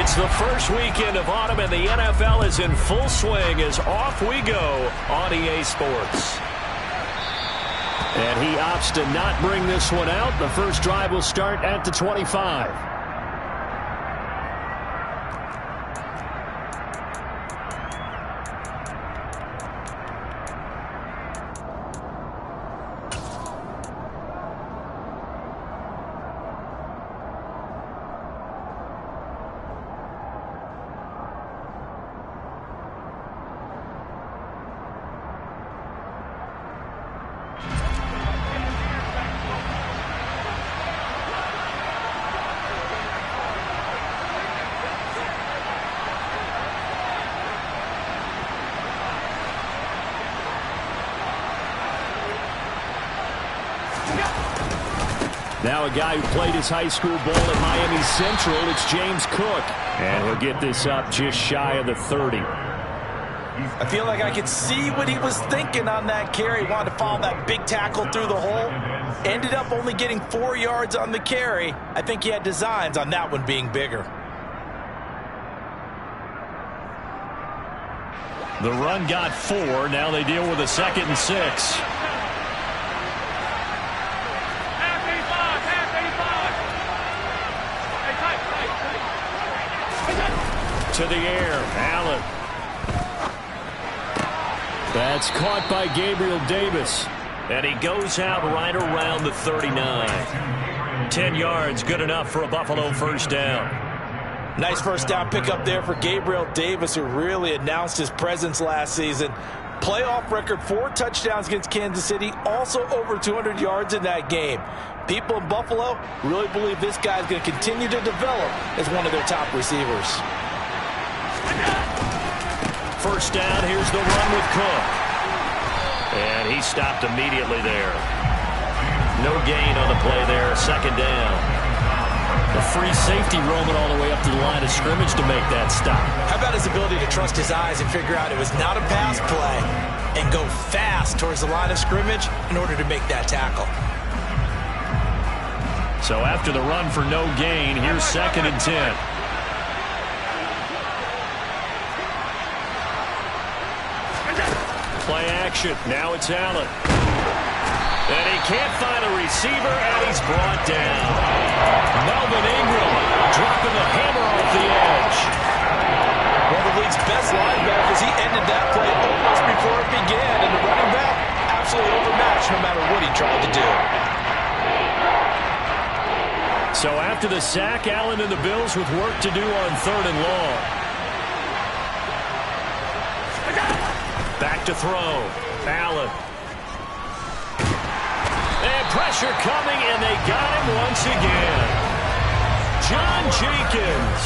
It's the first weekend of autumn, and the NFL is in full swing as off we go on EA Sports. And he opts to not bring this one out. The first drive will start at the 25. Now a guy who played his high school ball at Miami Central, it's James Cook. And he'll get this up just shy of the 30. I feel like I could see what he was thinking on that carry. Wanted to follow that big tackle through the hole. Ended up only getting 4 yards on the carry. I think he had designs on that one being bigger. The run got 4. Now they deal with a 2nd and 6. To the air, Allen. That's caught by Gabriel Davis. And he goes out right around the 39. 10 yards, good enough for a Buffalo first down. Nice first down pickup there for Gabriel Davis, who really announced his presence last season. Playoff record, 4 touchdowns against Kansas City, also over 200 yards in that game. People in Buffalo really believe this guy's going to continue to develop as one of their top receivers. First down, here's the run with Cook. And he stopped immediately there. No gain on the play there, 2nd down. The free safety roaming all the way up to the line of scrimmage to make that stop. How about his ability to trust his eyes and figure out it was not a pass play and go fast towards the line of scrimmage in order to make that tackle. So after the run for no gain, here's 2nd and 10. Play action. Now it's Allen. And he can't find a receiver, and he's brought down. Melvin Ingram dropping the hammer off the edge. One of the league's best linebackers. He ended that play almost before it began. And the running back, absolutely overmatched no matter what he tried to do. So after the sack, Allen and the Bills with work to do on 3rd and long. Back to throw. Allen. And pressure coming, and they got him once again. John Jenkins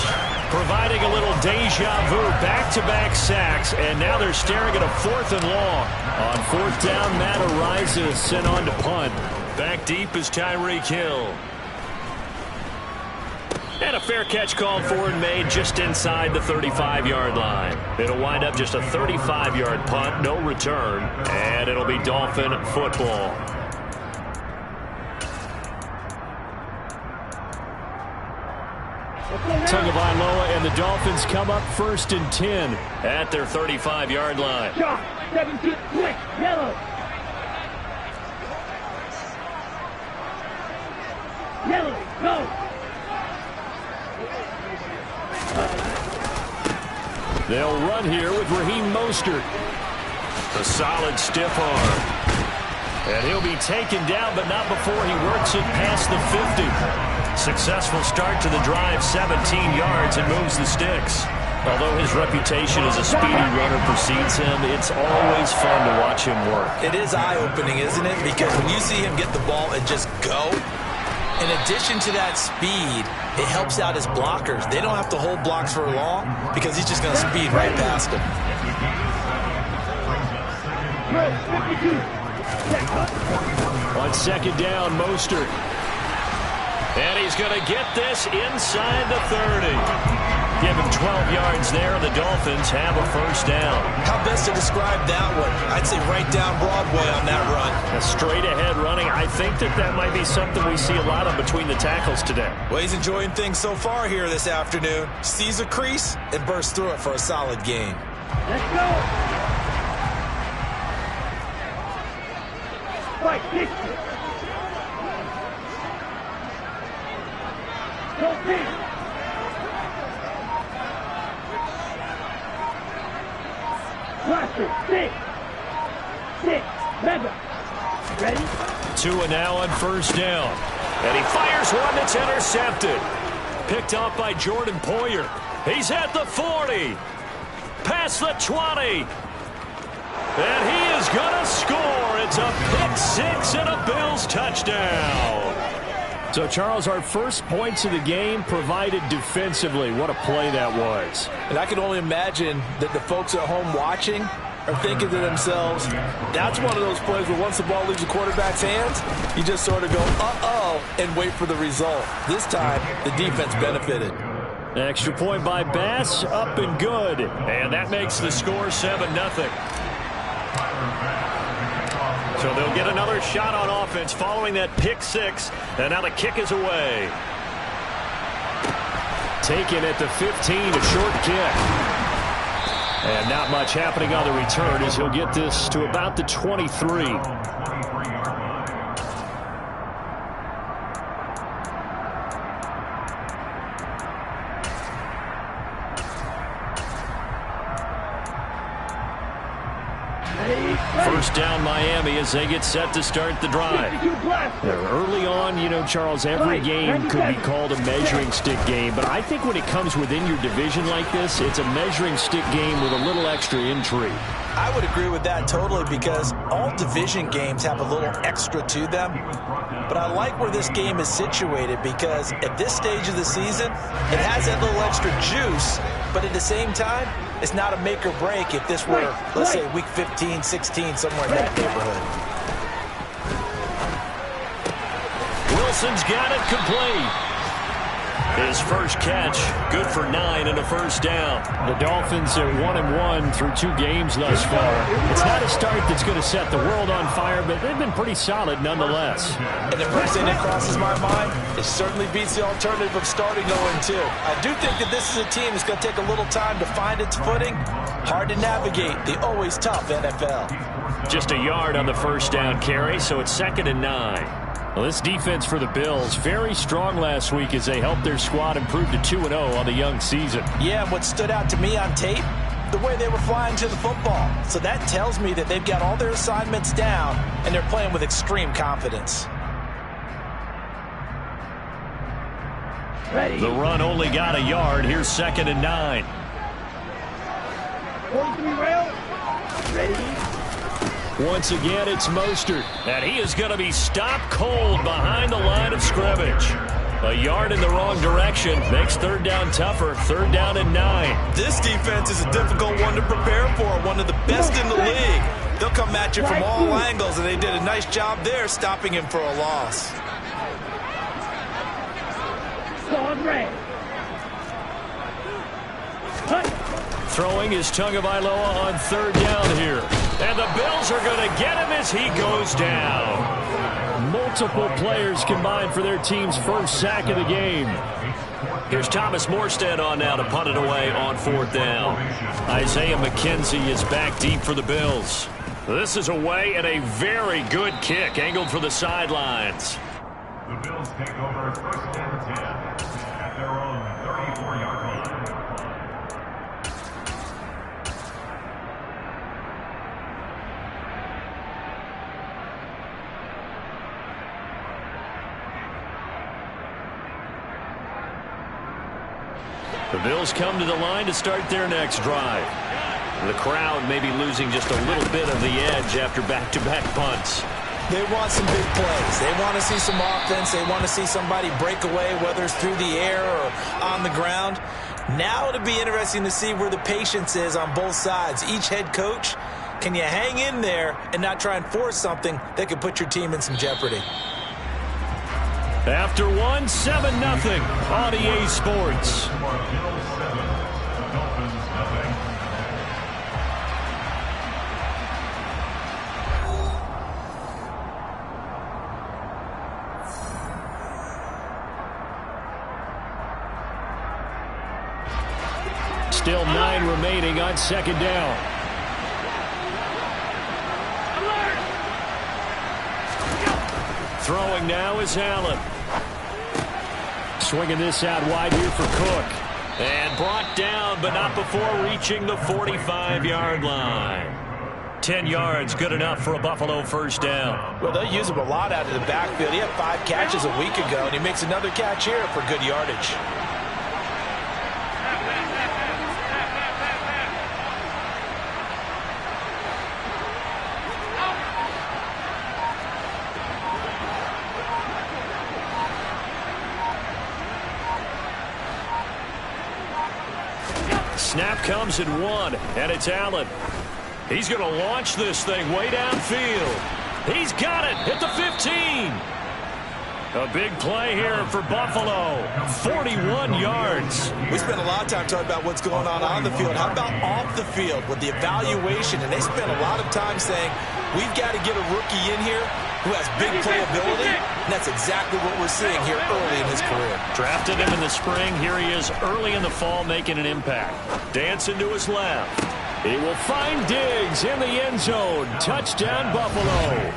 providing a little deja vu. Back-to-back sacks, and now they're staring at a 4th and long. On 4th down, Matt Ariza is sent on to punt. Back deep is Tyreek Hill. And a fair catch called for and made just inside the 35-yard line. It'll wind up just a 35-yard punt, no return, and it'll be Dolphin football. Tagovailoa and the Dolphins come up 1st and 10 at their 35-yard line. 17, quick, yellow. Yellow, go. They'll run here with Raheem Mostert. A solid stiff arm. And he'll be taken down, but not before he works it past the 50. Successful start to the drive, 17 yards, and moves the sticks. Although his reputation as a speedy runner precedes him, it's always fun to watch him work. It is eye-opening, isn't it? Because when you see him get the ball and just go, in addition to that speed, it helps out his blockers. They don't have to hold blocks for long because he's just going to speed right past them. On 2nd down, Mostert. And he's going to get this inside the 30. Give him 12 yards there, and the Dolphins have a first down. How best to describe that one? I'd say right down Broadway on that run. A straight ahead running. I think that might be something we see a lot of between the tackles today. Well, he's enjoying things so far here this afternoon. Sees a crease and bursts through it for a solid gain. Let's go. Right, kick it. Go big. Cluster, six, mega. Ready? Tua now on first down. And he fires one that's intercepted. Picked off by Jordan Poyer. He's at the 40. Past the 20. And he is going to score. It's a pick six and a Bills touchdown. So, Charles, our first points of the game provided defensively. What a play that was. And I can only imagine that the folks at home watching are thinking to themselves, that's one of those plays where once the ball leaves the quarterback's hands, you just sort of go, uh-oh, and wait for the result. This time, the defense benefited. Extra point by Bass, up and good. And that makes the score 7-0. So they'll get another shot on offense following that pick six. And now the kick is away. Taken at the 15, a short kick. And not much happening on the return as he'll get this to about the 23. First down Miami as they get set to start the drive. Early on, you know, Charles, every game could be called a measuring stick game, but I think when it comes within your division like this, it's a measuring stick game with a little extra intrigue. I would agree with that totally because all division games have a little extra to them. But I like where this game is situated because at this stage of the season, it has that little extra juice, but at the same time, it's not a make or break if this were, let's say, week 15, 16, somewhere in that neighborhood. Wilson's got it complete. His first catch, good for 9 and a first down. The Dolphins are 1-1 through 2 games thus far. It's not a start that's going to set the world on fire, but they've been pretty solid nonetheless. And the first thing that crosses my mind, it certainly beats the alternative of starting 0-2. I do think that this is a team that's going to take a little time to find its footing. Hard to navigate the always tough NFL. Just a yard on the first down carry, so it's 2nd and 9. Well, this defense for the Bills, very strong last week as they helped their squad improve to 2-0 on the young season. Yeah, and what stood out to me on tape, the way they were flying to the football. So that tells me that they've got all their assignments down, and they're playing with extreme confidence. Ready. The run only got a yard. Here's 2nd and 9. 43 rail. Ready. Once again, it's Mostert, and he is going to be stopped cold behind the line of scrimmage. A yard in the wrong direction makes 3rd down tougher. 3rd down and 9. This defense is a difficult one to prepare for, one of the best in the league. They'll come at you from all angles, and they did a nice job there stopping him for a loss. Solid red. Throwing is Tagovailoa on 3rd down here. And the Bills are going to get him as he goes down. Multiple players combined for their team's first sack of the game. Here's Thomas Morstead on now to punt it away on 4th down. Isaiah McKenzie is back deep for the Bills. This is away and a very good kick angled for the sidelines. The Bills take over 1st and 10 at their own 34-yard line. The Bills come to the line to start their next drive. The crowd may be losing just a little bit of the edge after back-to-back punts. They want some big plays. They want to see some offense. They want to see somebody break away, whether it's through the air or on the ground. Now it'll be interesting to see where the patience is on both sides. Each head coach, can you hang in there and not try and force something that could put your team in some jeopardy? After 1, 7-0 on EA Sports. Still 9 remaining on second down. Throwing now is Allen. Swinging this out wide here for Cook. And brought down, but not before reaching the 45-yard line. 10 yards, good enough for a Buffalo first down. Well, they'll use him a lot out of the backfield. He had 5 catches a week ago, and he makes another catch here for good yardage. Snap comes at 1, and it's Allen. He's going to launch this thing way downfield. He's got it at the 15. A big play here for Buffalo. 41 yards. We spent a lot of time talking about what's going on the field. How about off the field with the evaluation? And they spent a lot of time saying, we've got to get a rookie in here who has big playability. And that's exactly what we're seeing here early in his career. Drafted him in the spring. Here he is early in the fall making an impact. Dancing to his left. He will find Diggs in the end zone. Touchdown, Buffalo.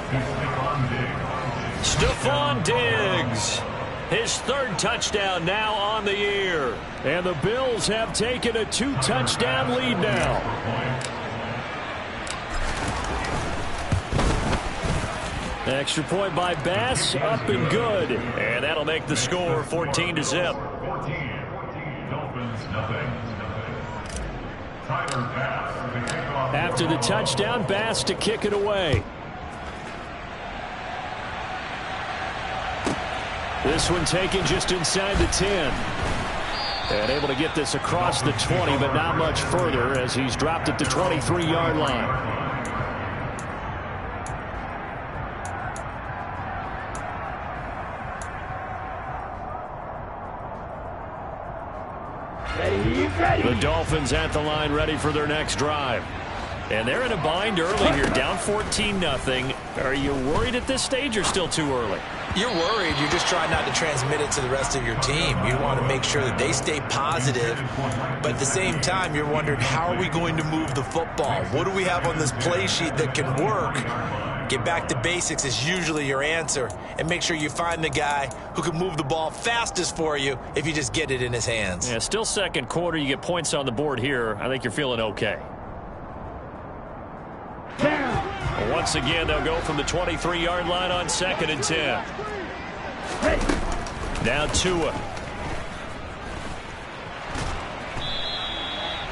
Stephon Diggs. His 3rd touchdown now on the year. And the Bills have taken a 2-touchdown lead now. Extra point by Bass, up and good. And that'll make the score 14-0. 14. Dolphins, nothing. Tyler Bass. After the touchdown, Bass to kick it away. This one taken just inside the 10. And able to get this across the 20, but not much further as he's dropped at the 23-yard line. The Dolphins at the line ready for their next drive. And they're in a bind early here, down 14-0. Are you worried at this stage or still too early? You're worried. You're just trying not to transmit it to the rest of your team. You want to make sure that they stay positive. But at the same time, you're wondering, how are we going to move the football? What do we have on this play sheet that can work? Get back to basics is usually your answer. And make sure you find the guy who can move the ball fastest for you if you just get it in his hands. Yeah, still second quarter. You get points on the board here. I think you're feeling okay. Well, once again, they'll go from the 23-yard line on 2nd and 10. Now Tua.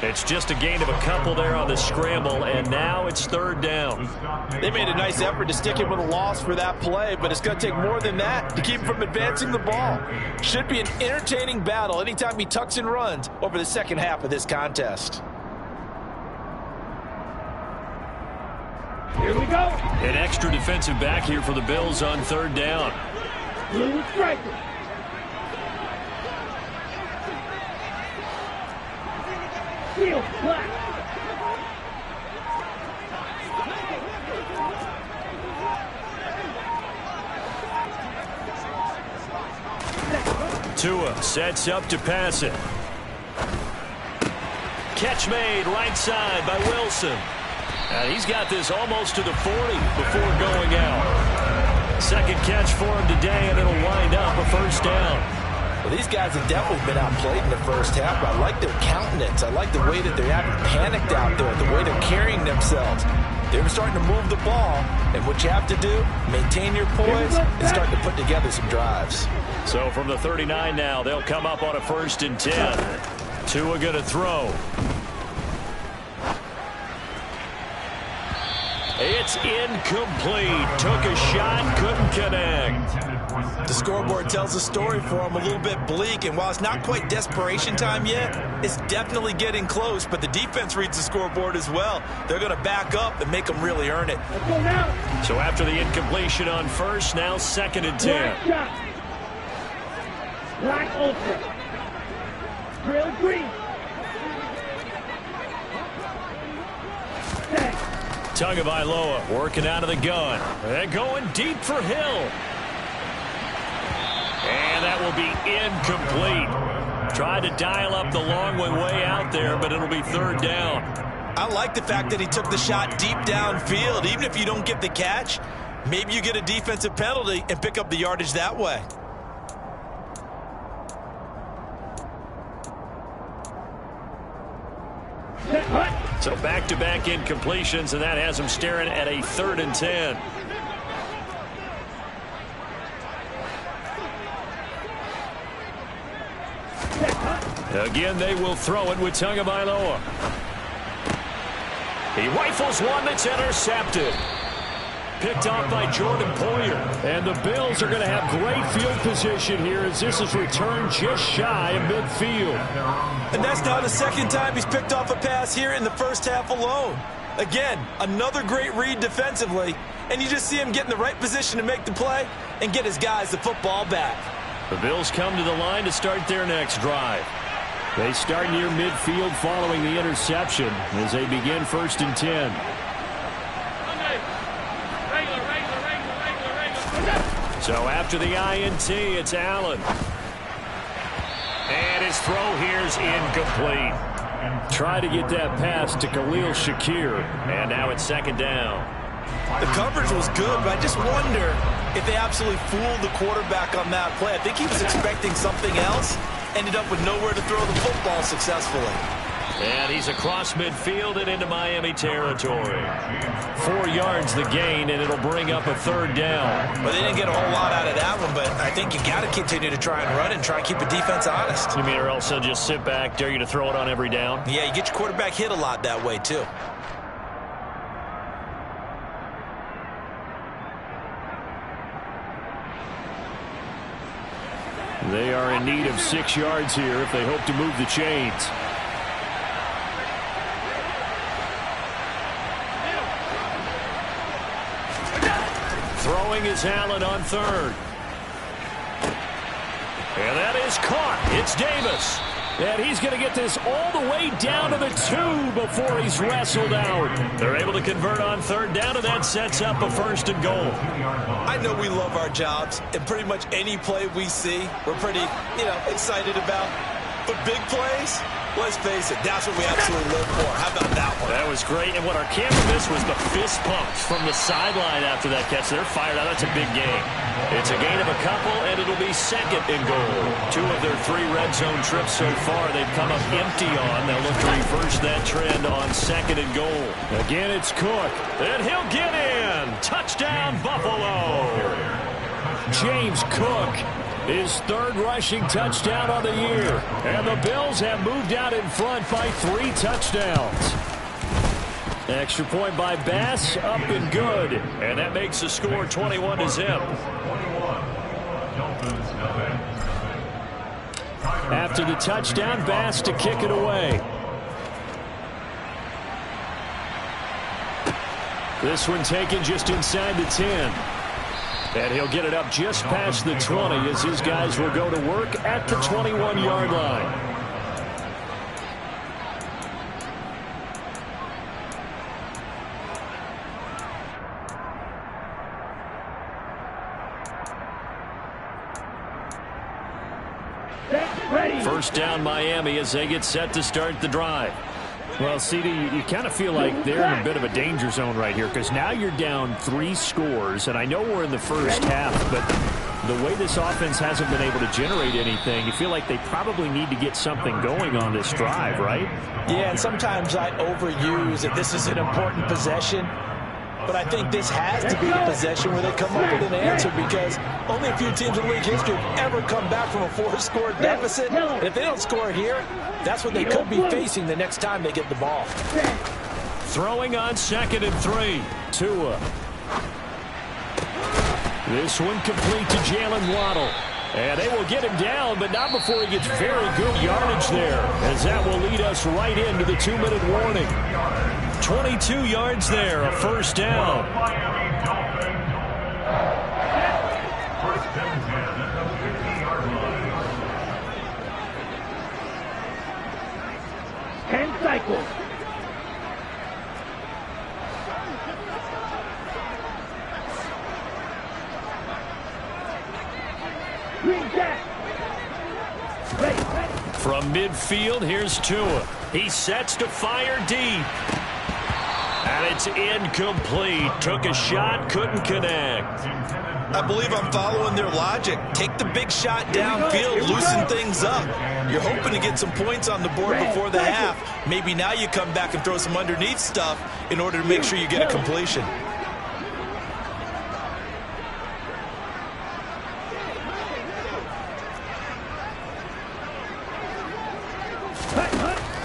It's just a gain of a couple there on the scramble, and now it's 3rd down. They made a nice effort to stick him with a loss for that play, but it's going to take more than that to keep him from advancing the ball. Should be an entertaining battle anytime he tucks and runs over the second half of this contest. Here we go. An extra defensive back here for the Bills on 3rd down. Blue striker. Field black. Tua sets up to pass it. Catch made right side by Wilson. And he's got this almost to the 40 before going out. Second catch for him today, and it'll wind up a first down. Well, these guys have definitely been outplayed in the first half, but I like their countenance. I like the way that they're having panicked out there, the way they're carrying themselves. They're starting to move the ball, and what you have to do, maintain your poise and start to put together some drives. So from the 39 now, they'll come up on a 1st and 10. Tua going to throw. It's incomplete. Took a shot, couldn't connect. The scoreboard tells a story for him, a little bit bleak, and while it's not quite desperation time yet, it's definitely getting close, but the defense reads the scoreboard as well. They're going to back up and make them really earn it. Let's go now. So after the incompletion on 1st, now 2nd and 10. Black shot. Black ultra. Grill green. Tag. Tagovailoa working out of the gun. They're going deep for Hill. And that will be incomplete. Tried to dial up the long way out there, but it'll be third down. I like the fact that he took the shot deep downfield. Even if you don't get the catch, maybe you get a defensive penalty and pick up the yardage that way. So back-to-back incompletions, and that has him staring at a 3rd and 10. Again, they will throw it with Tagovailoa. He rifles one that's intercepted. Picked off by Jordan Poyer. And the Bills are going to have great field position here as this is returned just shy of midfield. And that's now the 2nd time he's picked off a pass here in the first half alone. Again, another great read defensively, and you just see him get in the right position to make the play and get his guys the football back. The Bills come to the line to start their next drive. They start near midfield following the interception as they begin 1st and 10. So after the INT, it's Allen. And his throw here's incomplete. Try to get that pass to Khalil Shakir. And now it's 2nd down. The coverage was good, but I just wonder if they absolutely fooled the quarterback on that play. I think he was expecting something else. Ended up with nowhere to throw the football successfully. And he's across midfield and into Miami territory. 4 yards the gain, and it'll bring up a 3rd down. Well, they didn't get a whole lot out of that one, but I think you got to continue to try and run and try and keep the defense honest. You mean, or else they'll just sit back, dare you to throw it on every down? Yeah, you get your quarterback hit a lot that way, too. They are in need of 6 yards here if they hope to move the chains. Throwing is Allen on 3rd. And that is caught. It's Davis. And he's going to get this all the way down to the 2 before he's wrestled out. They're able to convert on 3rd down, and that sets up a 1st and goal. I know we love our jobs, and pretty much any play we see, we're pretty, excited about. But big plays, let's face it, that's what we absolutely live for. How about that one? That was great, and what our camera missed was the fist pumps from the sideline after that catch. They're fired out. That's a big gain. It's a gain of a couple, and it'll be 2nd and goal. 2 of their 3 red zone trips so far they've come up empty on. They'll look to reverse that trend on 2nd and goal. Again, it's Cook, and he'll get in. Touchdown, Buffalo. James Cook, his 3rd rushing touchdown on the year. And the Bills have moved out in front by 3 touchdowns. Extra point by Bass, up and good. And that makes the score 21-0. After the touchdown, Bass to kick it away. This one taken just inside the 10. And he'll get it up just past the 20 as his guys will go to work at the 21-yard line. First down Miami as they get set to start the drive. Well, CD, you kind of feel like they're in a bit of a danger zone right here because now you're down 3 scores, and I know we're in the first half, but the way this offense hasn't been able to generate anything, you feel like they probably need to get something going on this drive, right? Yeah, and sometimes I overuse that this is an important possession, but I think this has to be the possession where they come up with an answer because only a few teams in league history have ever come back from a 4-score deficit. And if they don't score here, that's what they could be facing the next time they get the ball. Throwing on 2nd and 3. Tua. This one complete to Jalen Waddle. And they will get him down, but not before he gets very good yardage there, as that will lead us right into the 2-minute warning. 22 yards there, a 1st down. First and 10 at the 50-yard line. 10 cycles. Green jack. Ready. From midfield, here's Tua. He sets to fire deep. And it's incomplete. Took a shot, couldn't connect. I believe I'm following their logic. Take the big shot downfield, loosen things up. You're hoping to get some points on the board before the half. Maybe now you come back and throw some underneath stuff in order to make sure you get a completion.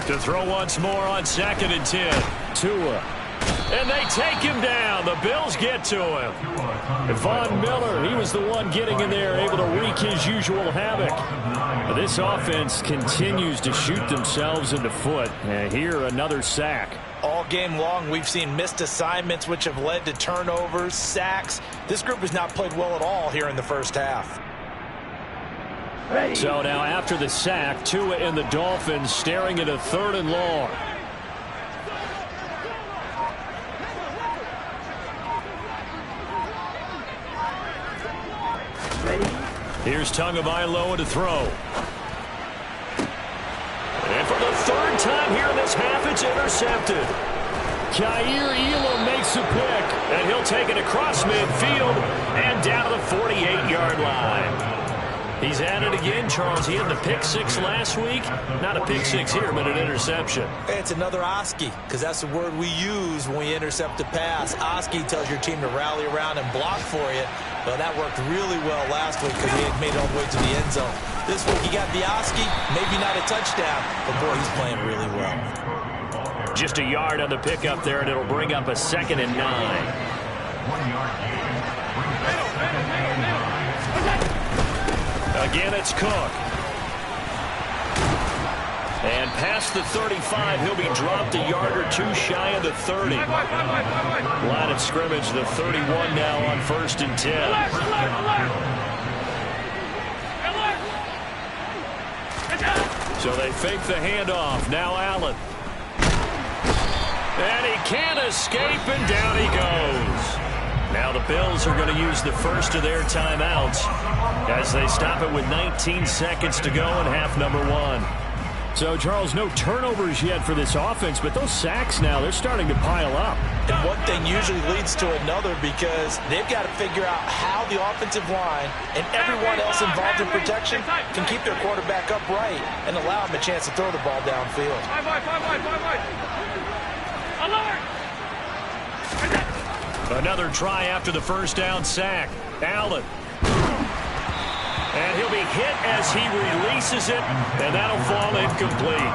To throw once more on 2nd and 10. Tua. And they take him down. The Bills get to him. Von Miller, he was the one getting in there, able to wreak his usual havoc. This offense continues to shoot themselves in the foot. And here, another sack. All game long, we've seen missed assignments, which have led to turnovers, sacks. This group has not played well at all here in the first half. So now after the sack, Tua and the Dolphins staring at a 3rd and long. Here's Tagovailoa to throw. And for the 3rd time here in this half, it's intercepted. Kaiir Elam makes a pick, and he'll take it across midfield and down to the 48-yard line. He's at it again, Charles. He had the pick 6 last week. Not a pick 6 here, but an interception. It's another Oski, because that's the word we use when we intercept a pass. Oski tells your team to rally around and block for you. Well, that worked really well last week because he had made it all the way to the end zone. This week he got the Oski, maybe not a touchdown, but boy, he's playing really well. Just a yard on the pickup there, and it'll bring up a 2nd and 9. 1-yard gain. Again, it's Cook. And past the 35, he'll be dropped a yard or 2 shy of the 30. Line of scrimmage, the 31 now on 1st and 10. So they fake the handoff. Now Allen. And he can't escape, and down he goes. Now the Bills are going to use the first of their timeouts as they stop it with 19 seconds to go in half number 1. So, Charles, no turnovers yet for this offense, but those sacks now, they're starting to pile up. And one thing usually leads to another because they've got to figure out how the offensive line and everyone else involved in protection can keep their quarterback upright and allow him a chance to throw the ball downfield. Another try after the first down sack. Allen. And he'll be hit as he releases it, and that'll fall incomplete.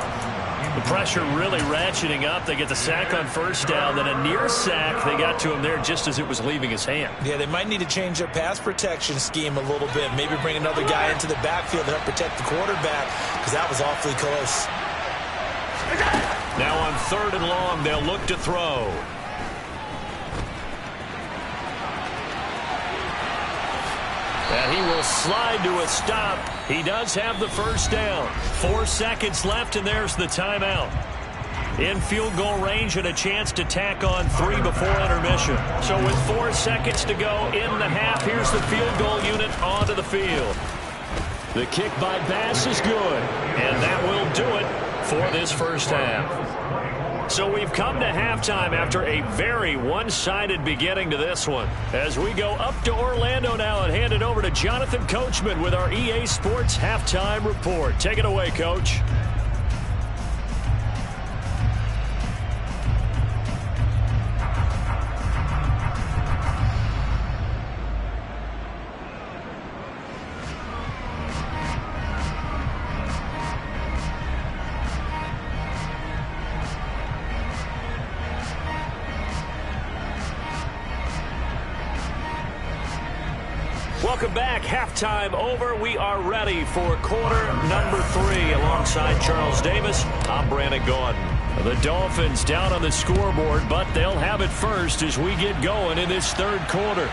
The pressure really ratcheting up. They get the sack on first down, then a near sack. They got to him there just as it was leaving his hand. Yeah, they might need to change their pass protection scheme a little bit. Maybe bring another guy into the backfield to help protect the quarterback, because that was awfully close. Now on 3rd and long, they'll look to throw. And he will slide to a stop. He does have the first down. 4 seconds left, and there's the timeout. In field goal range and a chance to tack on 3 before intermission. So with 4 seconds to go in the half, here's the field goal unit onto the field. The kick by Bass is good, and that will do it for this first half. So we've come to halftime after a very one-sided beginning to this one. As we go up to Orlando now and hand it over to Jonathan Coachman with our EA Sports Halftime Report. Take it away, Coach. Welcome back. Halftime over. We are ready for quarter number 3. Alongside Charles Davis, I'm Brandon Gordon. The Dolphins down on the scoreboard, but they'll have it first as we get going in this 3rd quarter.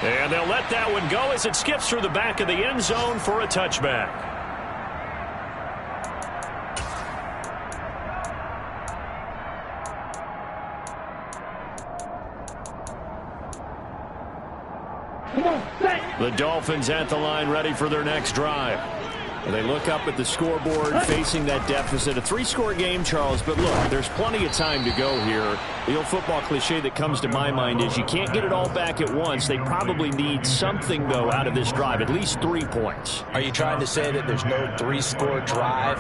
And they'll let that one go as it skips through the back of the end zone for a touchback. The Dolphins at the line ready for their next drive. They look up at the scoreboard, facing that deficit. A 3-score game, Charles, but look, there's plenty of time to go here. The old football cliche that comes to my mind is you can't get it all back at once. They probably need something, though, out of this drive, at least 3 points. Are you trying to say that there's no 3-score drive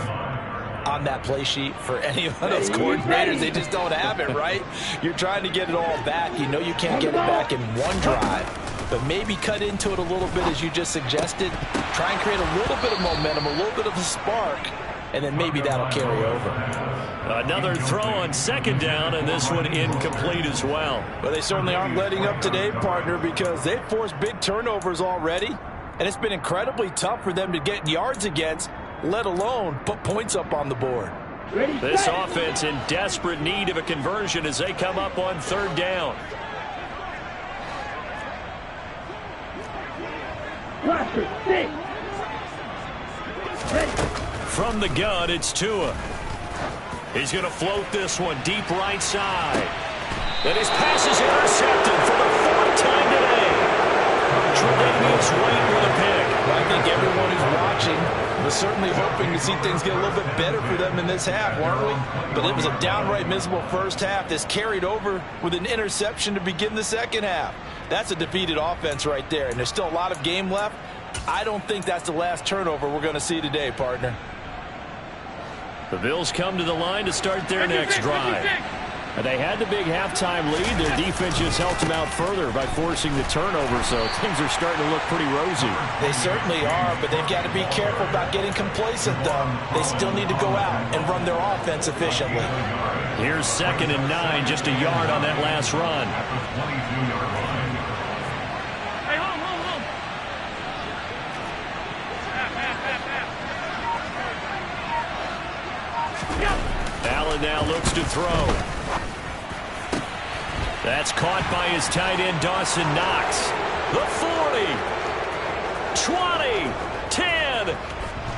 on that play sheet for any of those coordinators? They just don't have it, right? You're trying to get it all back. You know you can't get it back in one drive. But maybe cut into it a little bit, as you just suggested. Try and create a little bit of momentum, a little bit of a spark, and then maybe that'll carry over. Another throw on 2nd down, and this one incomplete as well. Well, they certainly aren't letting up today, partner, because they've forced big turnovers already, and it's been incredibly tough for them to get yards against, let alone put points up on the board. This offense in desperate need of a conversion as they come up on 3rd down. From the gun, it's Tua. He's going to float this one deep right side. And his pass is intercepted for the 4th time today. Tre'Davious White with a pick. Well, I think everyone who's watching was certainly hoping to see things get a little bit better for them in this half, weren't we? But it was a downright miserable first half. This carried over with an interception to begin the second half. That's a defeated offense right there, and there's still a lot of game left. I don't think that's the last turnover we're going to see today, partner. The Bills come to the line to start their next drive. They had the big halftime lead. Their defense just helped them out further by forcing the turnover, so things are starting to look pretty rosy. They certainly are, but they've got to be careful about getting complacent, though. They still need to go out and run their offense efficiently. Here's 2nd and 9, just a yard on that last run. Allen now looks to throw. That's caught by his tight end, Dawson Knox. The 40, 20, 10,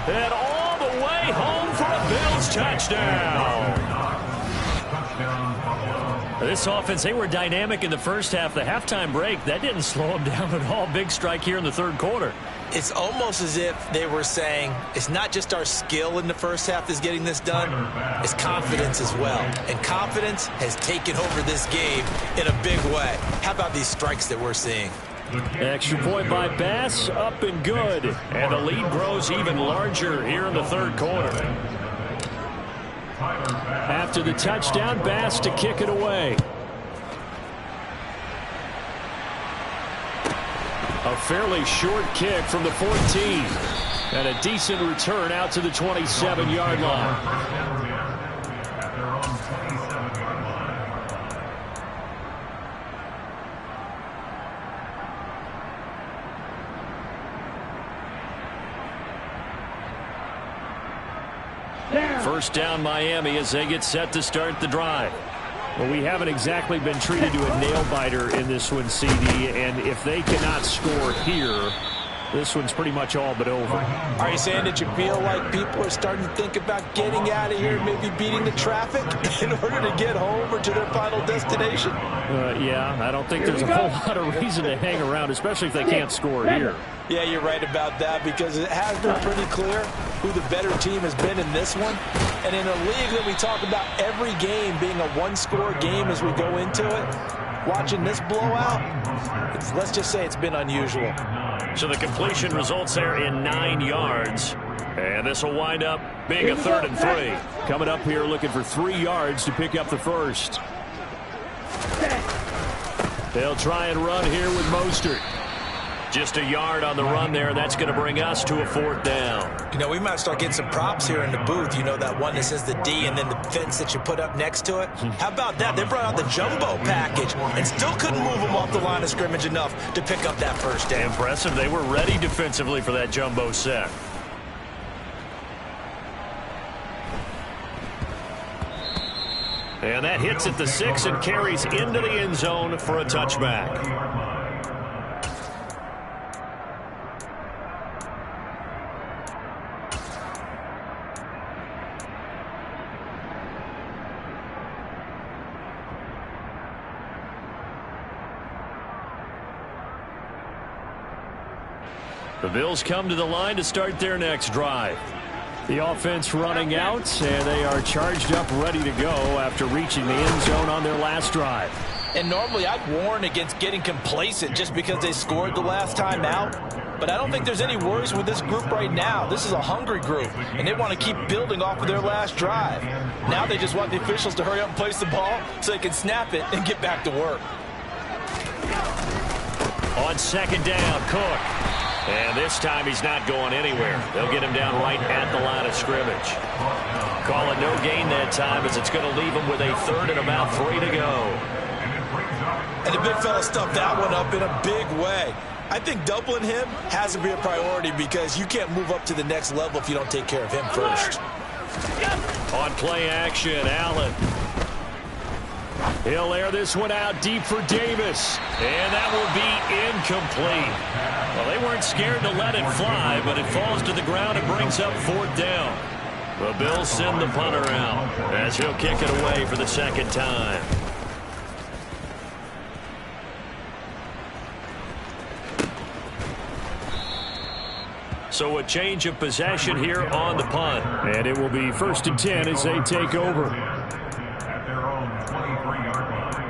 and all the way home for a Bills touchdown. This offense, they were dynamic in the first half. The halftime break, that didn't slow them down at all. Big strike here in the 3rd quarter. It's almost as if they were saying, it's not just our skill in the first half that's getting this done, it's confidence as well. And confidence has taken over this game in a big way. How about these strikes that we're seeing? Extra point by Bass, up and good. And the lead grows even larger here in the 3rd quarter. After the touchdown, Bass to kick it away. A fairly short kick from the 14. And a decent return out to the 27-yard line. First down, Miami, as they get set to start the drive. Well, we haven't exactly been treated to a nail-biter in this one, CD, and if they cannot score here, this one's pretty much all but over. Are you saying that you feel like people are starting to think about getting out of here, maybe beating the traffic in order to get home or to their final destination? Yeah, I don't think there's a whole lot of reason to hang around, especially if they can't score here. Yeah, you're right about that, because it has been pretty clear who the better team has been in this one. And in a league that we talk about every game being a one-score game as we go into it, watching this blowout, let's just say it's been unusual. So the completion results there in 9 yards. And this will wind up being a 3rd and 3. Coming up here looking for 3 yards to pick up the first. They'll try and run here with Mostert. Just a yard on the run there. That's going to bring us to a 4th down. You know, we might start getting some props here in the booth. You know, that one that says the D and then the fence that you put up next to it. How about that? They brought out the jumbo package and still couldn't move them off the line of scrimmage enough to pick up that first down. Impressive. They were ready defensively for that jumbo set. And that hits at the 6 and carries into the end zone for a touchback. The Bills come to the line to start their next drive. The offense running out, and they are charged up, ready to go after reaching the end zone on their last drive. And normally I'd warn against getting complacent just because they scored the last time out. But I don't think there's any worries with this group right now. This is a hungry group, and they want to keep building off of their last drive. Now they just want the officials to hurry up and place the ball so they can snap it and get back to work. On second down, Cook. And this time he's not going anywhere. They'll get him down right at the line of scrimmage. Call it no gain that time as it's going to leave him with a third and about 3 to go. And the big fella stuffed that one up in a big way. I think doubling him has to be a priority because you can't move up to the next level if you don't take care of him first. On play action, Allen. He'll air this one out deep for Davis. And that will be incomplete. Well, they weren't scared to let it fly, but it falls to the ground and brings up 4th down. The Bills send the punter out as he'll kick it away for the second time. So a change of possession here on the punt. And it will be 1st and 10 as they take over. At their own 23-yard line.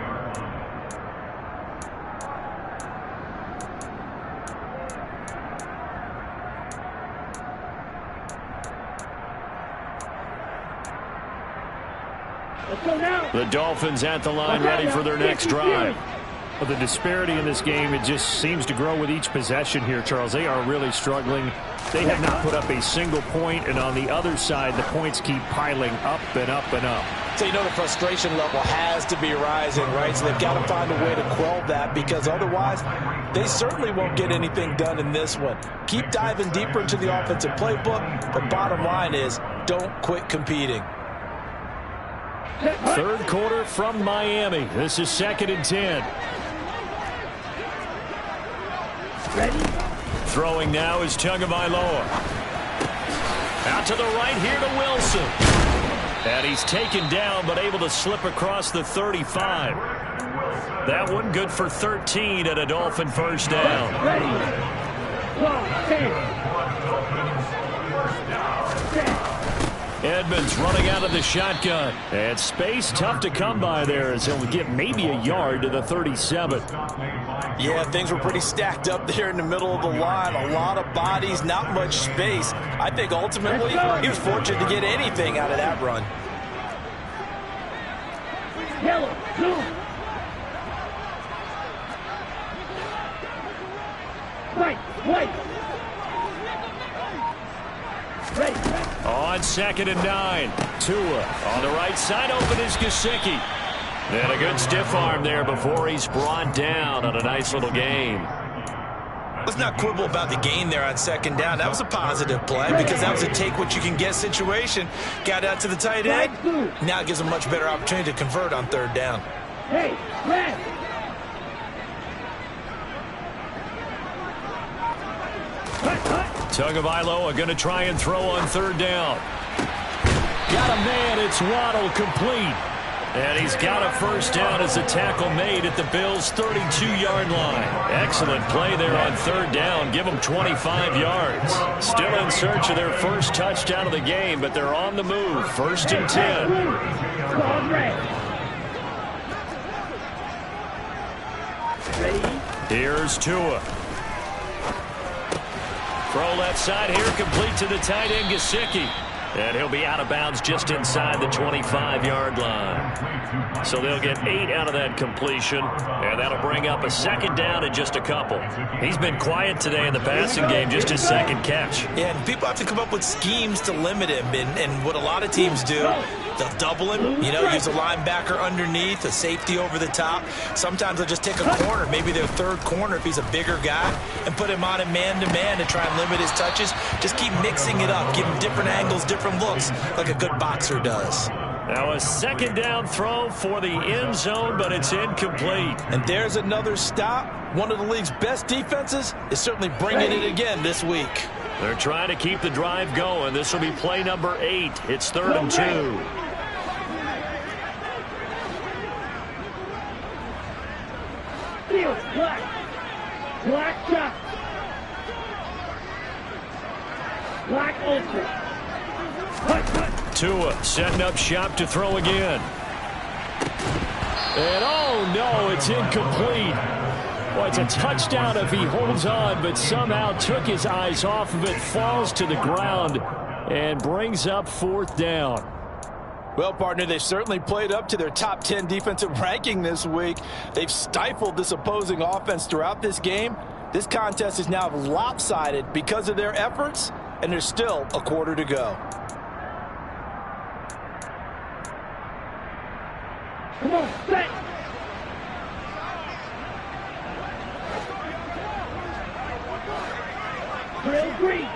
Let's go now. The Dolphins at the line ready for their next drive. Well, the disparity in this game, it just seems to grow with each possession here, Charles. They are really struggling. They have not put up a single point, and on the other side, the points keep piling up and up and up. So you know the frustration level has to be rising, right? So they've got to find a way to quell that because otherwise they certainly won't get anything done in this one. Keep diving deeper into the offensive playbook. The bottom line is don't quit competing. 3rd quarter from Miami. This is 2nd and 10. Ready? Throwing now is Tagovailoa. Out to the right here to Wilson. And he's taken down but able to slip across the 35. That one good for 13 and a Dolphin first down. Ready? 12, 10. Edmonds running out of the shotgun. And space tough to come by there as he'll get maybe a yard to the 37. Yeah, things were pretty stacked up there in the middle of the line. A lot of bodies, not much space. I think ultimately he was fortunate to get anything out of that run. Yellow, blue. White. Ready. On 2nd and 9. Tua on the right side. Open is Gesicki. And a good stiff arm there before he's brought down on a nice little game. Let's not quibble about the gain there on 2nd down. That was a positive play because that was a take-what-you-can-get situation. Got out to the tight end. Now it gives a much better opportunity to convert on 3rd down. Hey, red. Tagovailoa going to try and throw on 3rd down. Got a man. It's Waddle complete. And he's got a first down as the tackle made at the Bills' 32-yard line. Excellent play there on 3rd down. Give them 25 yards. Still in search of their first touchdown of the game, but they're on the move. 1st and 10. Here's Tua. Throw left side here, complete to the tight end, Gesicki. And he'll be out of bounds just inside the 25-yard line. So they'll get 8 out of that completion, and that'll bring up a 2nd down in just a couple. He's been quiet today in the passing game, just his 2nd catch. Yeah, and people have to come up with schemes to limit him, and what a lot of teams do, they'll double him, use a linebacker underneath, a safety over the top. Sometimes they'll just take a corner, maybe their 3rd corner if he's a bigger guy, and put him on a man-to-man to try and limit his touches. Just keep mixing it up, give him different angles, different looks, like a good boxer does. Now a 2nd down throw for the end zone, but it's incomplete. And there's another stop. One of the league's best defenses is certainly bringing it again this week. They're trying to keep the drive going. This will be play number 8. It's 3rd and 2. Black shot. Black ultra. Tua setting up shop to throw again. And oh no, it's incomplete. Well, it's a touchdown if he holds on, but somehow took his eyes off of it, falls to the ground, and brings up 4th down. Well, partner, they've certainly played up to their top 10 defensive ranking this week. They've stifled this opposing offense throughout this game. This contest is now lopsided because of their efforts, and there's still a quarter to go. Come on, set. Drill green.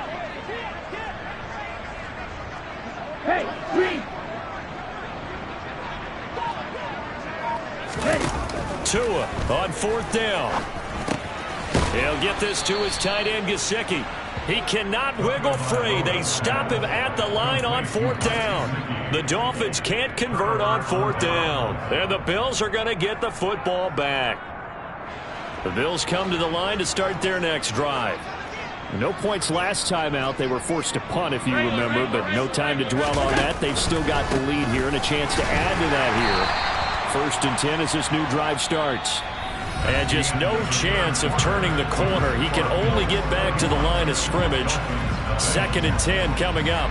Hey, green. Tua on 4th down. He'll get this to his tight end, Gesicki. He cannot wiggle free. They stop him at the line on 4th down. The Dolphins can't convert on 4th down. And the Bills are going to get the football back. The Bills come to the line to start their next drive. No points last time out. They were forced to punt, if you remember, but no time to dwell on that. They've still got the lead here and a chance to add to that here. 1st and 10 as this new drive starts. And just no chance of turning the corner. He can only get back to the line of scrimmage. 2nd and 10 coming up.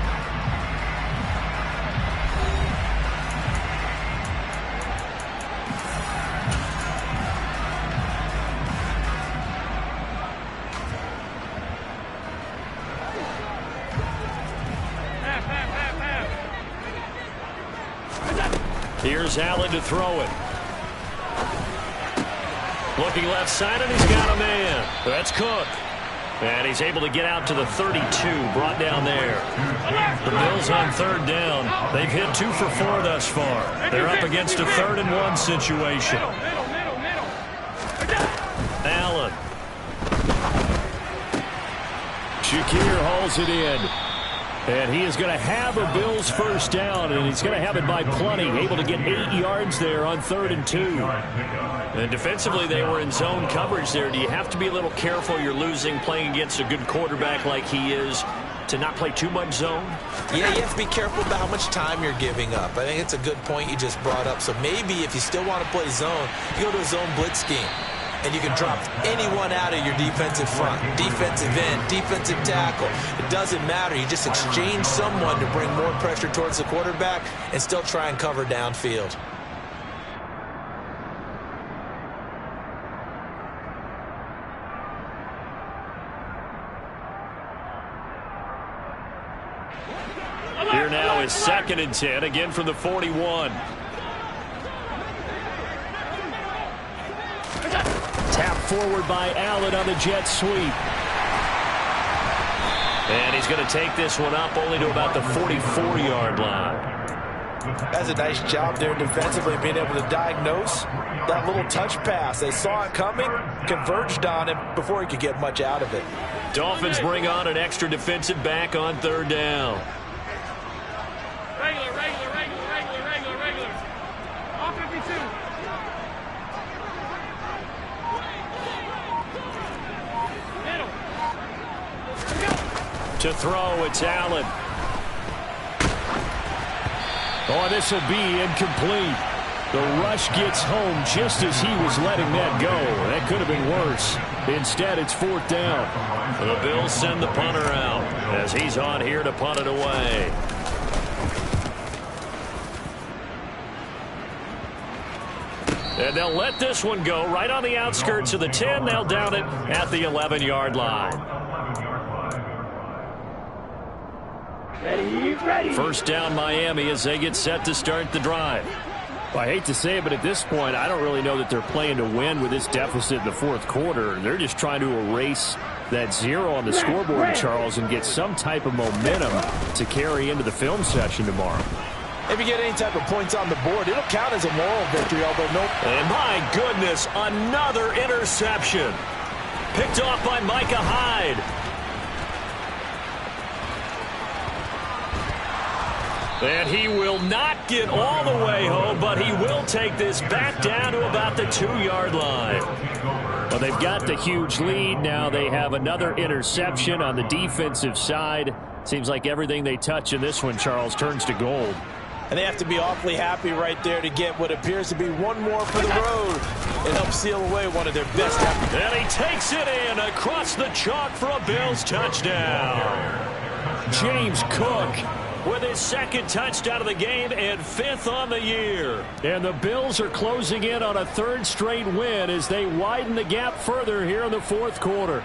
Here's Allen to throw it. Looking left side, and he's got a man. That's Cook. And he's able to get out to the 32, brought down there. The Bills on 3rd down. They've hit 2 for 4 thus far. They're up against a 3rd and 1 situation. Allen. Shakir hauls it in. And he is going to have a Bills 1st down, and he's going to have it by plenty. Able to get 8 yards there on 3rd and 2. And defensively, they were in zone coverage there. Do you have to be a little careful? You're losing playing against a good quarterback like he is to not play too much zone? Yeah, you have to be careful about how much time you're giving up. I think it's a good point you just brought up. So maybe if you still want to play zone, you go to a zone blitz scheme. And you can drop anyone out of your defensive front, defensive end, defensive tackle. It doesn't matter. You just exchange someone to bring more pressure towards the quarterback and still try and cover downfield. Here now is 2nd and 10, again from the 41. Tap forward by Allen on the jet sweep. And he's going to take this one up only to about the 44-yard line. That's a nice job there defensively, being able to diagnose that little touch pass. They saw it coming, converged on him before he could get much out of it. Dolphins bring on an extra defensive back on 3rd down. Regular. All 52. To throw, it's Allen. Oh, this will be incomplete. The rush gets home just as he was letting that go. That could have been worse. Instead, it's 4th down. The Bills send the punter out as he's on here to punt it away. And they'll let this one go right on the outskirts of the 10. They'll down it at the 11-yard line. Ready. 1st down Miami as they get set to start the drive. Well, I hate to say it, but at this point, I don't really know that they're playing to win with this deficit in the 4th quarter. They're just trying to erase that 0 on the scoreboard, Charles, and get some type of momentum to carry into the film session tomorrow. If you get any type of points on the board, it'll count as a moral victory, although no. And my goodness, another interception. Picked off by Micah Hyde. And he will not get all the way home, but he will take this back down to about the 2-yard line. Well, they've got the huge lead. Now they have another interception on the defensive side. Seems like everything they touch in this one, Charles, turns to gold. And they have to be awfully happy right there to get what appears to be one more for the road and help seal away one of their best efforts. And he takes it in across the chalk for a Bills touchdown. James Cook with his second touchdown of the game and 5th on the year. And the Bills are closing in on a 3rd straight win as they widen the gap further here in the 4th quarter.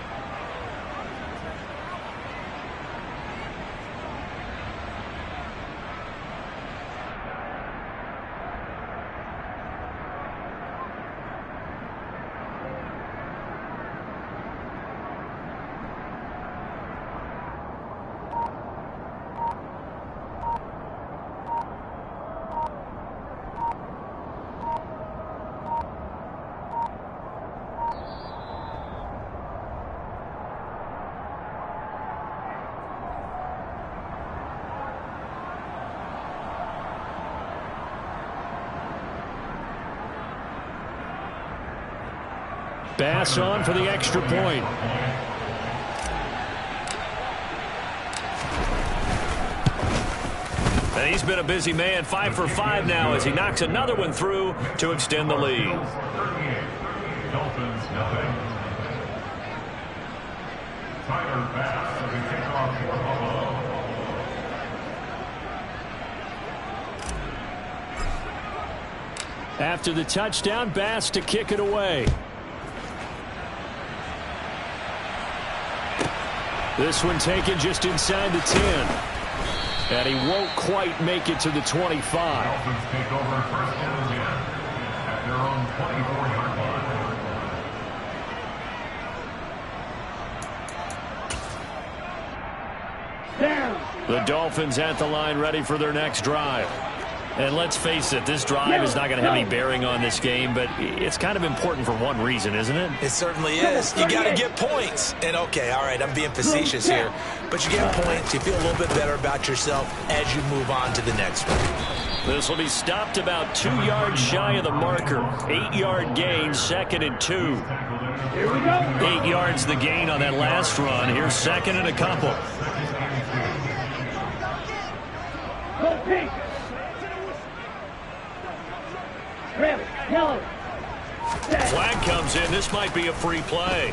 Bass on for the extra point. And he's been a busy man, 5 for 5 now as he knocks another one through to extend the lead. Dolphins nothing. Tyler Bass as a kickoff for Buffalo. After the touchdown, Bass to kick it away. This one taken just inside the 10. And he won't quite make it to the 25. Dolphins take over 1st and 10 at their own 24-yard line. Down. The Dolphins at the line ready for their next drive. And let's face it, this drive is not going to have any bearing on this game, but it's kind of important for one reason, isn't it? It certainly is. You got to get points. And, okay, all right, I'm being facetious here. But you get points. You feel a little bit better about yourself as you move on to the next one. This will be stopped about 2 yards shy of the marker. 8-yard gain, 2nd and 2. Here we go. 8 yards the gain on that last run. Here's 2nd and a couple. Go pink. Red, yellow. Flag comes in. This might be a free play.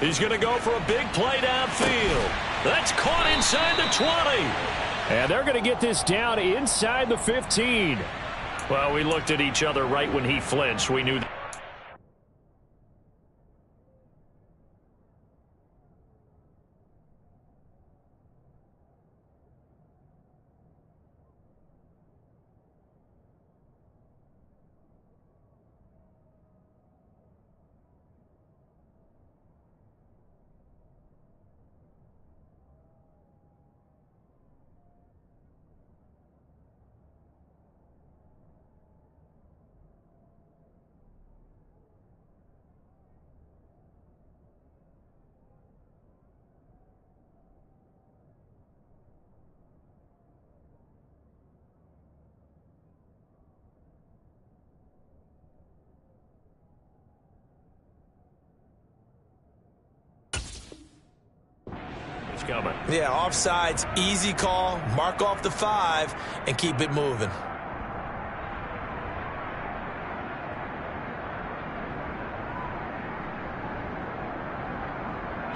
He's going to go for a big play downfield. That's caught inside the 20. And they're going to get this down inside the 15. Well, we looked at each other right when he flinched. We knew that. Coming. Yeah, offsides, easy call, mark off the 5, and keep it moving.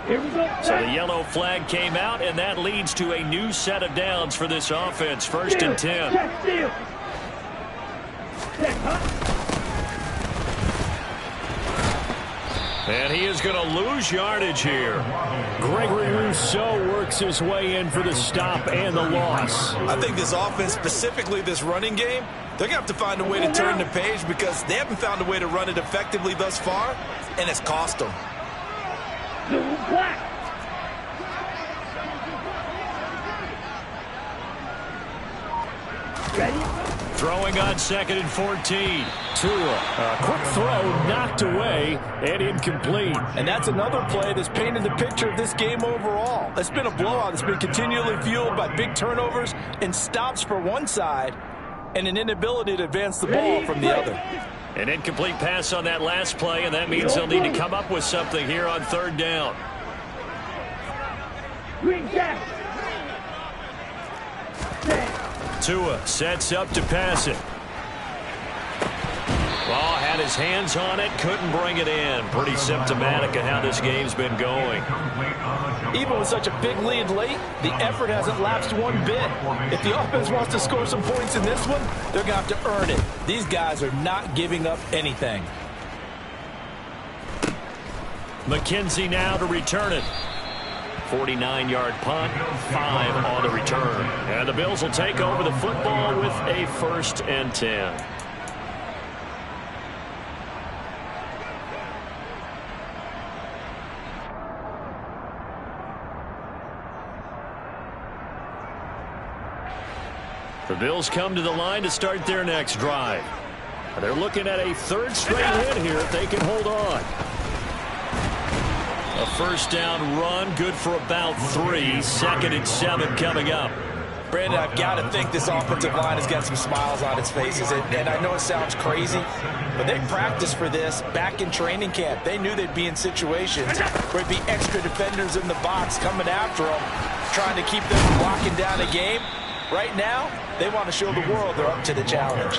Here we go. So the yellow flag came out, and that leads to a new set of downs for this offense. 1st and 10. Check, steal. Check, huh? And he is going to lose yardage here. Gregory Rousseau works his way in for the stop and the loss. I think this offense, specifically this running game, they're going to have to find a way to turn the page because they haven't found a way to run it effectively thus far, and it's cost them. Blue, black. Ready? Throwing on 2nd and 14. Tua, a quick throw knocked away and incomplete. And that's another play that's painted the picture of this game overall. It's been a blowout. It's been continually fueled by big turnovers and stops for one side and an inability to advance the ball from the other. An incomplete pass on that last play, and that means they'll need to come up with something here on 3rd down. Green jacket. Tua sets up to pass it. Ball had his hands on it, couldn't bring it in. Pretty symptomatic of how this game's been going. Even with such a big lead late, the effort hasn't lapsed one bit. If the offense wants to score some points in this one, they're going to have to earn it. These guys are not giving up anything. McKenzie now to return it. 49-yard punt, 5 on the return. And the Bills will take over the football with a 1st and 10. The Bills come to the line to start their next drive. They're looking at a 3rd straight win here if they can hold on. A 1st down run, good for about 3. 2nd and 7 coming up. Brandon, I've got to think this offensive line has got some smiles on its faces. And I know it sounds crazy, but they practiced for this back in training camp. They knew they'd be in situations where there'd be extra defenders in the box coming after them, trying to keep them from locking down a game. Right now, they want to show the world they're up to the challenge.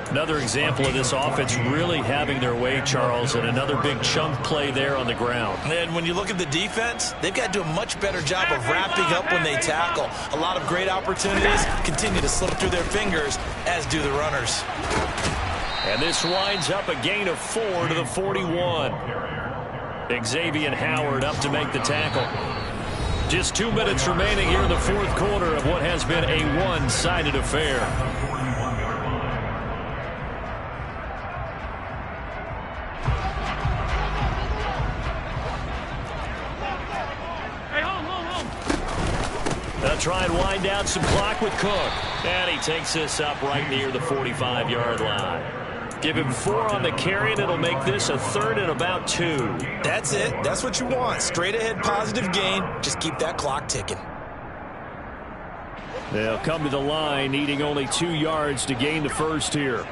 Another example of this offense really having their way, Charles, and another big chunk play there on the ground. And when you look at the defense, they've got to do a much better job of wrapping up when they tackle. A lot of great opportunities continue to slip through their fingers, as do the runners. And this winds up a gain of 4 to the 41. Xavier Howard up to make the tackle. Just 2 minutes remaining here in the 4th quarter of what has been a one-sided affair. They'll try and wind down some clock with Cook. And he takes this up right near the 45-yard line. Give him 4 on the carry, and it'll make this a 3rd and about 2. That's it. That's what you want. Straight ahead positive gain. Just keep that clock ticking. They'll come to the line, needing only 2 yards to gain the 1st here.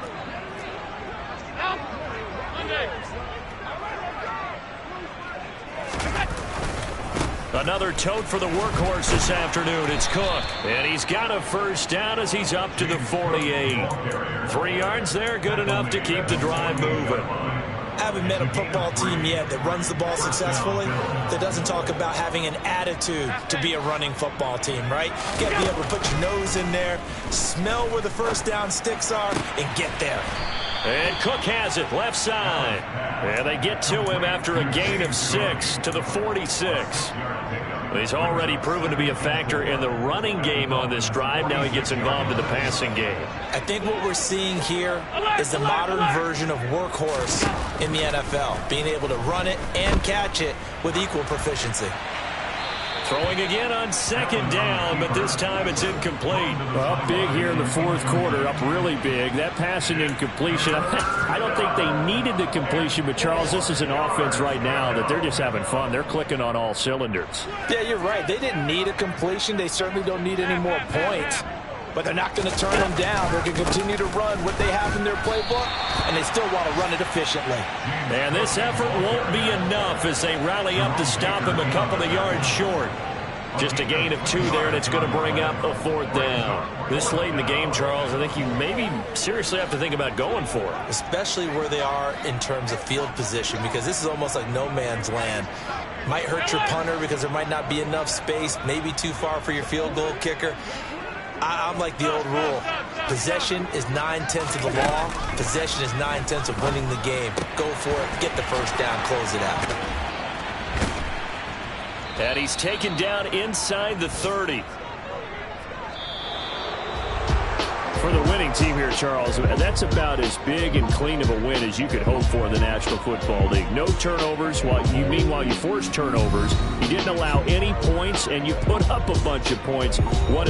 Another tote for the workhorse this afternoon. It's Cook. And he's got a 1st down as he's up to the 48. 3 yards there, good enough to keep the drive moving. I haven't met a football team yet that runs the ball successfully that doesn't talk about having an attitude to be a running football team, right? You got to be able to put your nose in there, smell where the 1st down sticks are, and get there. And Cook has it, left side. And they get to him after a gain of 6 to the 46. He's already proven to be a factor in the running game on this drive. Now he gets involved in the passing game. I think what we're seeing here is the modern version of workhorse in the NFL, being able to run it and catch it with equal proficiency. Throwing again on 2nd down, but this time it's incomplete. Up big here in the 4th quarter, up really big. That passing incompletion, I don't think they needed the completion, but Charles, this is an offense right now that they're just having fun. They're clicking on all cylinders. Yeah, you're right. They didn't need a completion. They certainly don't need any more points, but they're not going to turn them down. They're going to continue to run what they have in their playbook, and they still want to run it efficiently. And this effort won't be enough as they rally up to stop him a couple of yards short. Just a gain of 2 there, and it's going to bring up a 4th down. This late in the game, Charles, I think you maybe seriously have to think about going for it. Especially where they are in terms of field position, because this is almost like no man's land. Might hurt your punter because there might not be enough space, maybe too far for your field goal kicker. I'm like the old rule. Possession is 9/10 of the law. Possession is 9/10 of winning the game. Go for it. Get the 1st down. Close it out. And he's taken down inside the 30. For the winning team here, Charles, that's about as big and clean of a win as you could hope for in the National Football League. No turnovers. While you forced turnovers, you didn't allow any points, and you put up a bunch of points. What